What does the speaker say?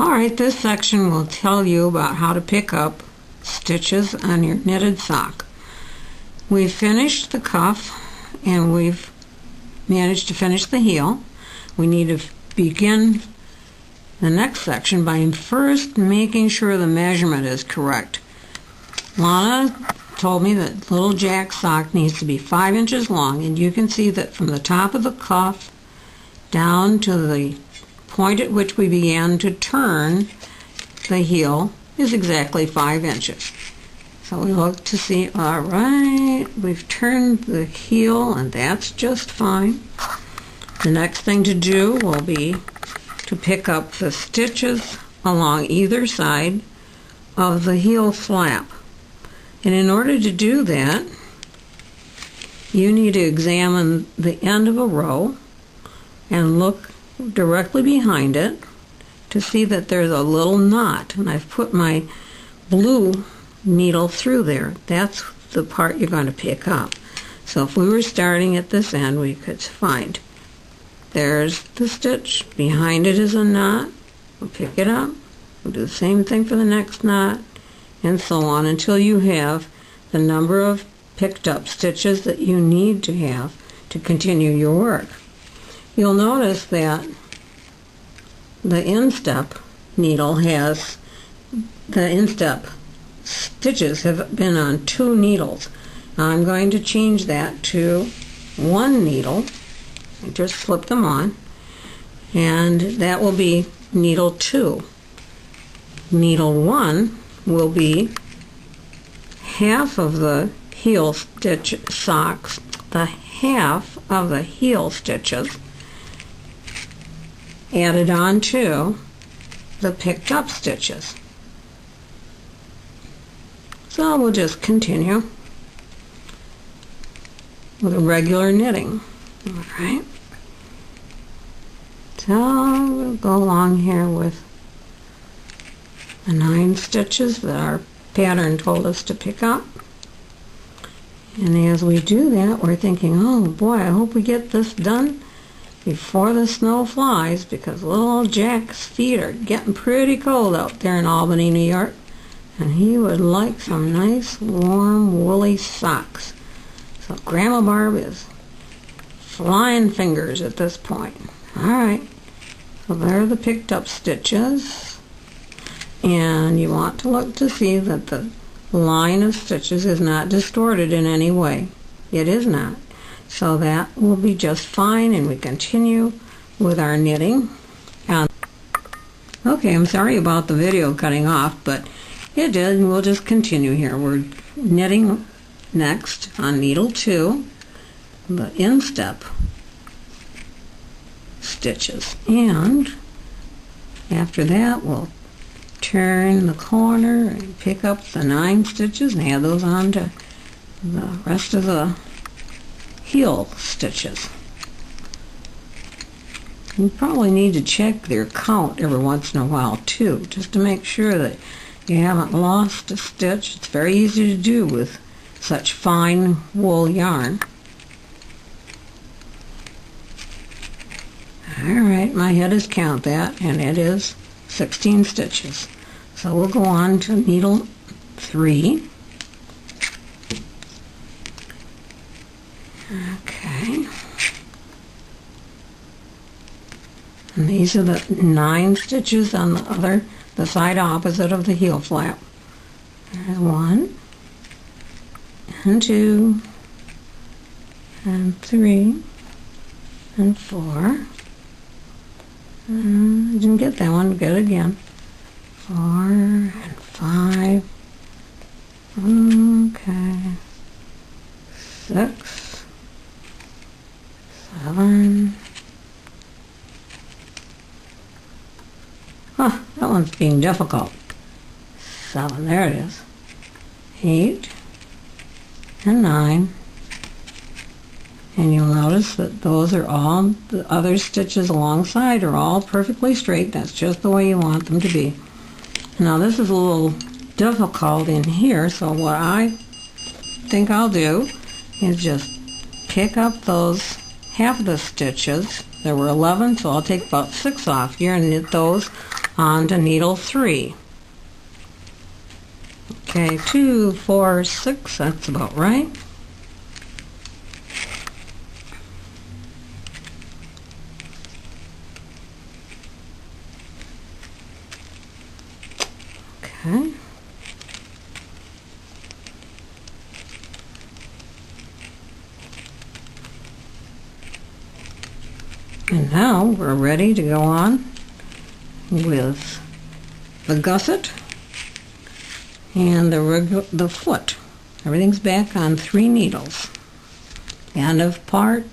Alright, this section will tell you about how to pick up stitches on your knitted sock. We've finished the cuff and we've managed to finish the heel. We need to begin the next section by first making sure the measurement is correct. Lana told me that little Jack's sock needs to be 5 inches long, and you can see that from the top of the cuff down to the point at which we began to turn the heel is exactly 5 inches. So we look to see, all right, we've turned the heel and that's just fine. The next thing to do will be to pick up the stitches along either side of the heel flap. And in order to do that, you need to examine the end of a row and look directly behind it to see that there's a little knot, and I've put my blue needle through there. That's the part you're going to pick up. So if we were starting at this end, we could find there's the stitch, behind it is a knot, we'll pick it up, we'll do the same thing for the next knot, and so on until you have the number of picked up stitches that you need to have to continue your work. You'll notice that the instep needle has, the instep stitches have been on 2 needles. Now I'm going to change that to 1 needle. I just slip them on, and that will be needle 2. Needle 1 will be half of the heel stitch socks, the half of the heel stitches added on to the picked up stitches. So we'll just continue with a regular knitting. Alright, so we'll go along here with the 9 stitches that our pattern told us to pick up. And as we do that, we're thinking, oh boy, I hope we get this done before the snow flies, because little Jack's feet are getting pretty cold out there in Albany, New York, and he would like some nice warm woolly socks. So Grandma Barb is flying fingers at this point. Alright, so there are the picked up stitches, and you want to look to see that the line of stitches is not distorted in any way. It is not. So that will be just fine, and we continue with our knitting. Okay, I'm sorry about the video cutting off, but it did, and we'll just continue here. We're knitting next on needle 2, the instep stitches, and after that we'll turn the corner and pick up the 9 stitches and add those on to the rest of the heel stitches. You probably need to check their count every once in a while too, just to make sure that you haven't lost a stitch. It's very easy to do with such fine wool yarn. Alright, my head is count that, and it is 16 stitches. So we'll go on to needle 3. Okay. And these are the 9 stitches on the side opposite of the heel flap. There's 1, and 2, and 3, and 4. I didn't get that one. Get it again. 4 and 5. Okay. 6, 7. Oh, that one's being difficult. 7. There it is. 8 and 9. And you'll notice that those are all, the other stitches alongside are all perfectly straight. That's just the way you want them to be. Now this is a little difficult in here, so what I think I'll do is just pick up those half of the stitches. There were 11, so I'll take about 6 off here and knit those on to needle 3. Okay, 2, 4, 6, that's about right. Okay. And now we're ready to go on with the gusset and the foot. Everything's back on 3 needles. End of part,